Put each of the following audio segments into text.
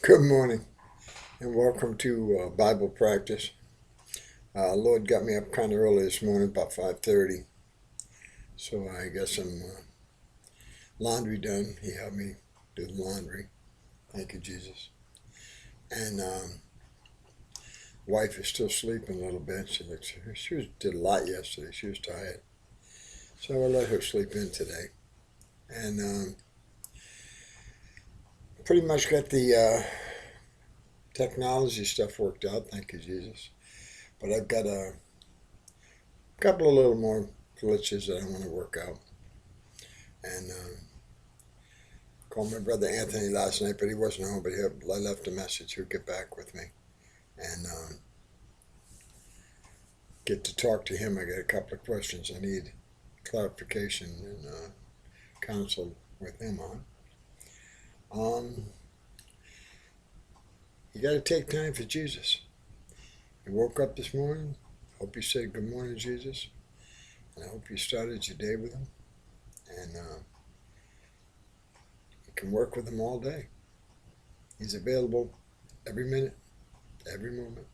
Good morning and welcome to Bible practice. Lord got me up kind of early this morning, about 5:30, so I got some laundry done. He helped me do the laundry. Thank you, Jesus. And wife is still sleeping a little bit. Did a lot yesterday. She was tired, so I let her sleep in today. And pretty much got the technology stuff worked out. Thank you, Jesus. But I've got a couple of little more glitches that I want to work out. And called my brother Anthony last night, but he wasn't home. But I left a message. He'll get back with me and get to talk to him. I got a couple of questions I need clarification and counsel with him on. You got to take time for Jesus. You woke up this morning. Hope you said good morning, Jesus, and I hope you started your day with him. And you can work with him all day. He's available every minute, every moment.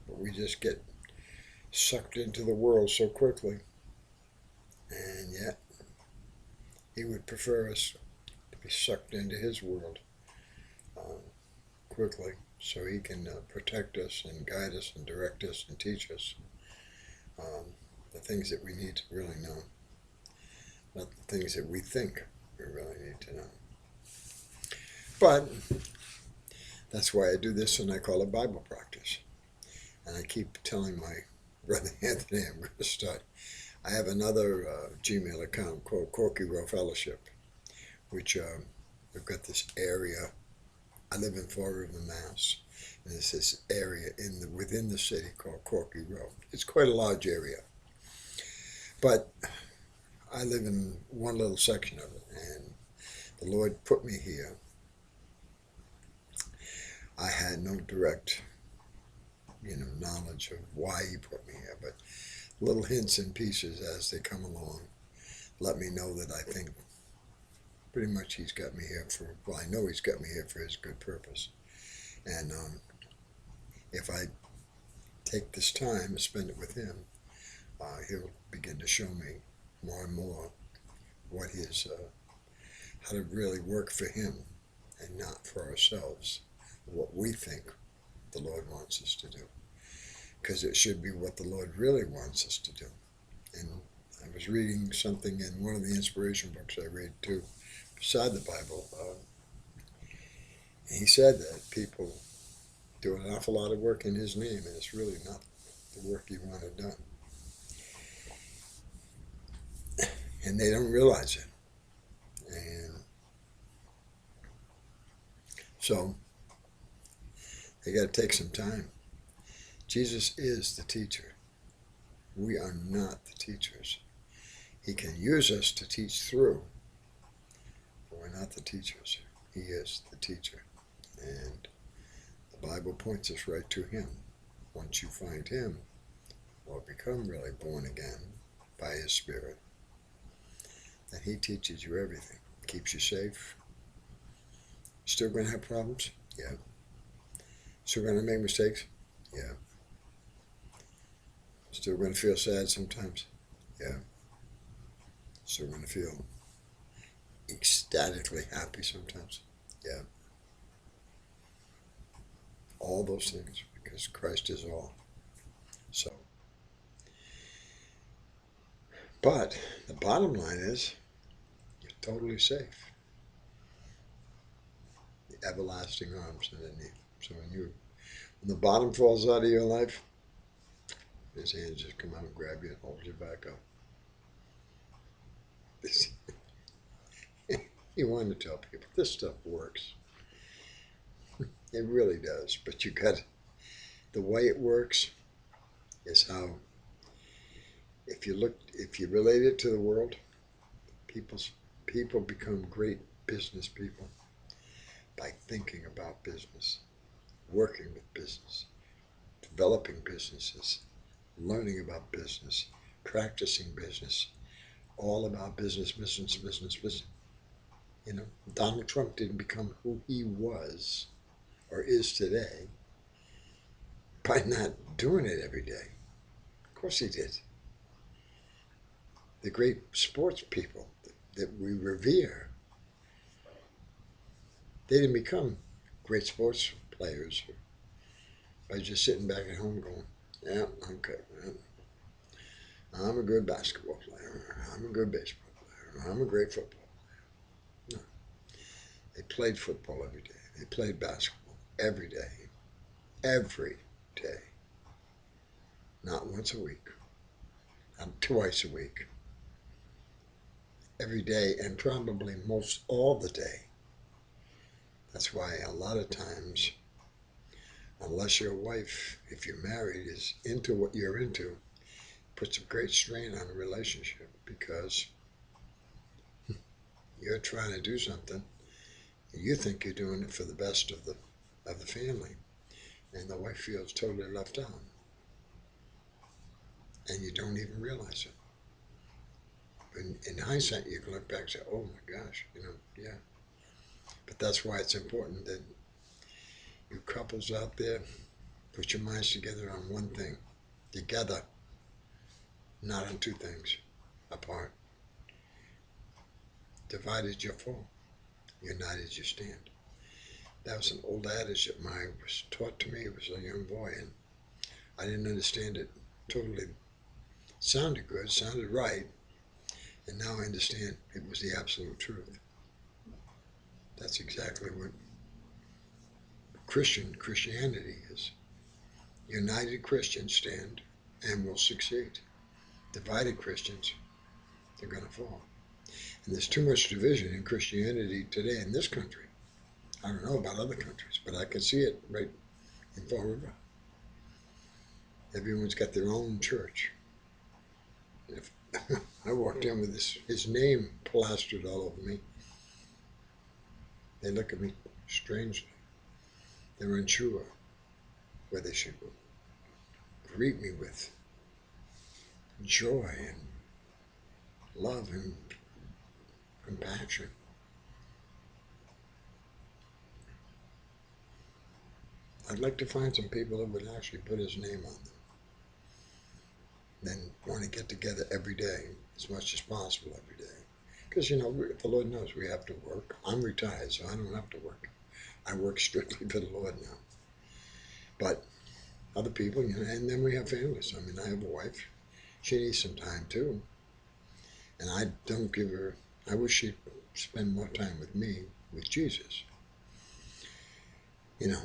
But we just get sucked into the world so quickly, and yet he would prefer us to be sucked into his world quickly so he can protect us and guide us and direct us and teach us the things that we need to really know, not the things that we think we really need to know. But that's why I do this, and I call it Bible practice. And I keep telling my brother Anthony I'm going to start. I have another Gmail account called Corky Row Fellowship, which we've got this area. I live in Fall River, Mass, and there's this area within the city called Corky Row. It's quite a large area, but I live in one little section of it, and the Lord put me here. I had no direct, knowledge of why He put me here, but little hints and pieces as they come along let me know that I think pretty much He's got me here well, I know He's got me here for His good purpose. And if I take this time and spend it with Him, He'll begin to show me more and more what how to really work for Him and not for ourselves, what we think the Lord wants us to do. Because it should be what the Lord really wants us to do. And I was reading something in one of the inspiration books I read too, beside the Bible. He said that people do an awful lot of work in His name, and it's really not the work He wanted done. And they don't realize it. And so they got to take some time. Jesus is the teacher. We are not the teachers. He can use us to teach through, but we're not the teachers. He is the teacher. And the Bible points us right to Him. Once you find Him, or become really born again by His Spirit, then He teaches you everything. Keeps you safe. Still going to have problems? Yeah. Still going to make mistakes? Yeah. Still going to feel sad sometimes? Yeah. Still going to feel ecstatically happy sometimes? Yeah. All those things, because Christ is all. So, but the bottom line is you're totally safe. The everlasting arms underneath. So when the bottom falls out of your life, His hands just come out and grab you and hold you back up. You want to tell people this stuff works. It really does. But the way it works is how, if you relate it to the world, people become great business people by thinking about business, working with business, developing businesses, learning about business, practicing business, all about business, business, business, business. You know, Donald Trump didn't become who he was or is today by not doing it every day. Of course he did. The great sports people that we revere, they didn't become great sports players by just sitting back at home going, yeah, okay, I'm a good basketball player, I'm a good baseball player, I'm a great football player. No, they played football every day. They played basketball every day. Every day. Not once a week, not twice a week. Every day, and probably most all the day. That's why a lot of times, unless your wife, if you're married, is into what you're into, puts a great strain on a relationship because you're trying to do something. You think you're doing it for the best of the family, and the wife feels totally left out, and you don't even realize it. In hindsight, you can look back and say, "Oh my gosh, yeah." But that's why it's important that you couples out there put your minds together on one thing, together, not on two things, apart. Divided you fall, united you stand. That was an old adage that was taught to me as a young boy, and I didn't understand it totally. Sounded good, sounded right, and now I understand it was the absolute truth. That's exactly what Christianity is. United Christians stand and will succeed. Divided Christians, they're going to fall. And there's too much division in Christianity today in this country. I don't know about other countries, but I can see it right in Fall River. Everyone's got their own church. If I walked in with his name plastered all over me, they look at me strangely. They're unsure where they should greet me with joy and love and compassion. I'd like to find some people that would actually put his name on them. Then want to get together every day, as much as possible every day. Because, the Lord knows we have to work. I'm retired, so I don't have to work. I work strictly for the Lord now. But other people, and then we have families. I mean, I have a wife. She needs some time too. And I don't give her, I wish she'd spend more time with me, with Jesus. You know,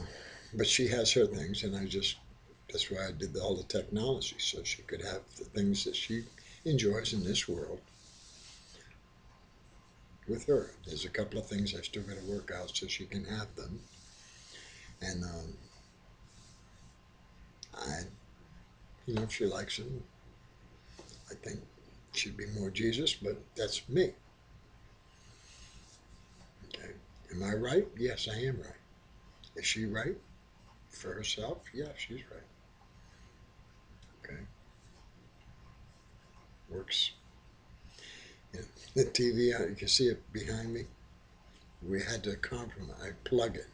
but she has her things, and that's why I did all the technology, so she could have the things that she enjoys in this world with her. There's a couple of things I still got to work out so she can have them. And I, if she likes them, I think she'd be more Jesus, but that's me. Okay. Am I right? Yes, I am right. Is she right for herself? Yeah, she's right. Okay. Works. The TV, you can see it behind me. We had to compromise. I plug it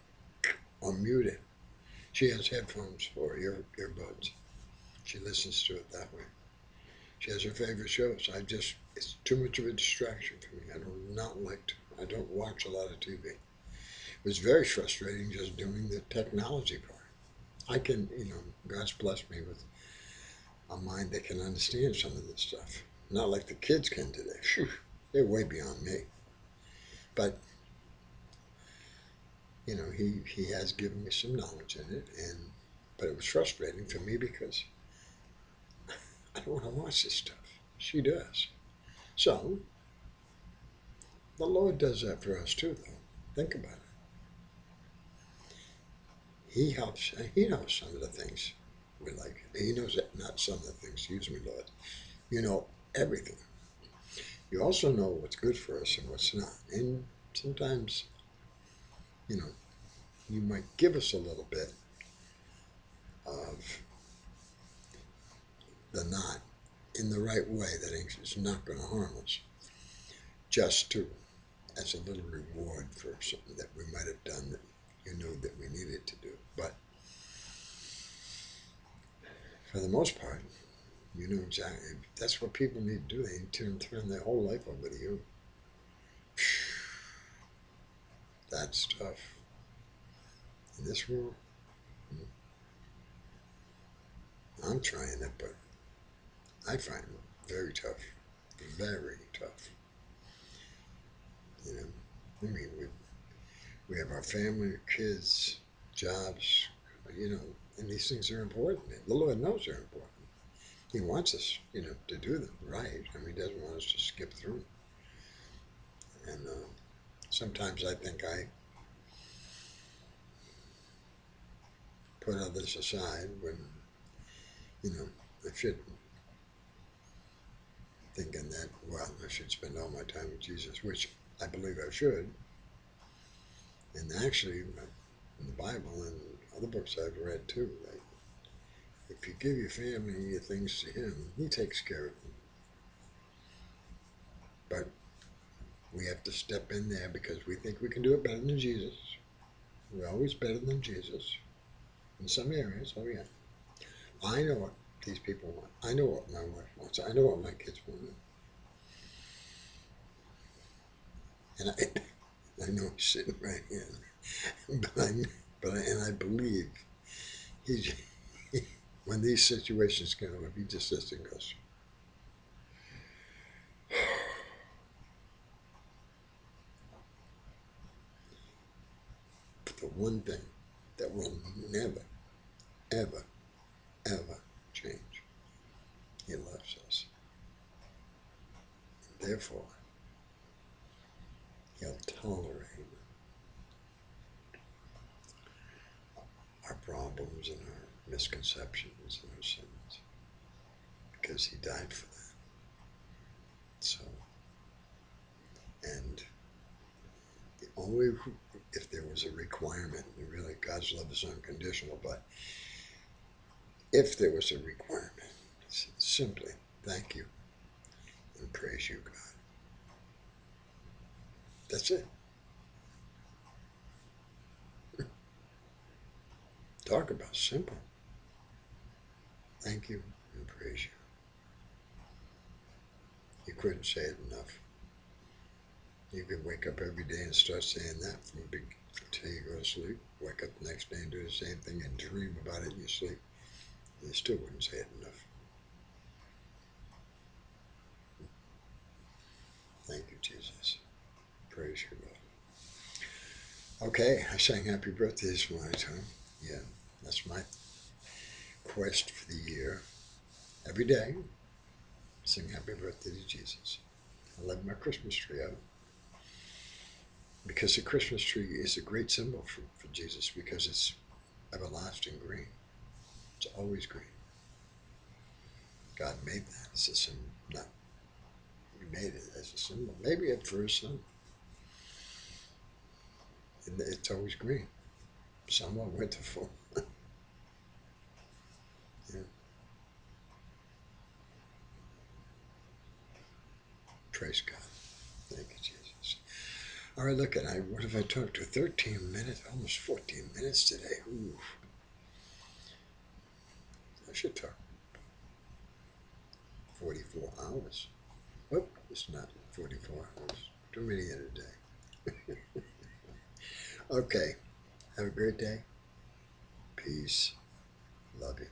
or mute it. She has headphones or earbuds. She listens to it that way. She has her favorite shows. It's too much of a distraction for me. I don't watch a lot of TV. It was very frustrating just doing the technology part. I can, God's blessed me with a mind that can understand some of this stuff. Not like the kids can today. Phew, they're way beyond me. But, he has given me some knowledge in it, but it was frustrating for me because I don't want to watch this stuff. She does. So, the Lord does that for us too, though. Think about it. He helps, He knows some of the things we like. He knows that, not some of the things, excuse me, Lord. You know everything. You also know what's good for us and what's not. And sometimes, you know, you might give us a little bit of the not in the right way that is not going to harm us, just to as a little reward for something that we might have done that you knew that we needed to do. But for the most part, you know exactly. That's what people need to do. They need to turn their whole life over to you. That's tough. In this world, I'm trying it, but I find it very tough. Very tough. You know, I mean, we have our family, kids, jobs, you know, and these things are important. The Lord knows they're important. He wants us, you know, to do them right. I mean, He doesn't want us to skip through. And sometimes I think I put others aside when, you know, I shouldn't. Thinking that, well, I should spend all my time with Jesus, which I believe I should. And actually, in the Bible and other books I've read too, like, if you give your family and your things to Him, He takes care of them. But we have to step in there because we think we can do it better than Jesus. We're always better than Jesus in some areas. Oh, yeah. I know what these people want. I know what my wife wants. I know what my kids want. And I know He's sitting right here. And I believe He, when these situations come up, He just sits and goes, the one thing that will never, ever, ever change. He loves us. Therefore, He'll tolerate our problems and our misconceptions and our sins because He died for that. So, and the only, if there was a requirement, and really God's love is unconditional, but if there was a requirement, it's simply thank you and praise you, God. That's it. Talk about simple. Thank you and praise you. You couldn't say it enough. You could wake up every day and start saying that until you go to sleep. Wake up the next day and do the same thing and dream about it in your sleep. You still wouldn't say it enough. Thank you, Jesus. Praise you, Lord. Okay, I sang happy birthday this morning, Tom. Yeah, that's my quest for the year. Every day, sing happy birthday to Jesus. I love my Christmas tree out because the Christmas tree is a great symbol for Jesus because it's everlasting green. It's always green. God made that as a symbol. Not He made it as a symbol. Maybe for His Son. And it's always green. Somewhat winterful. Yeah. Praise God. Thank you, Jesus. All right, look at what have I talked to? 13 minutes, almost 14 minutes today. Ooh, I should talk 44 hours. Oh, it's not 44 hours. Too many in a day. Okay, have a great day. Peace. Love you.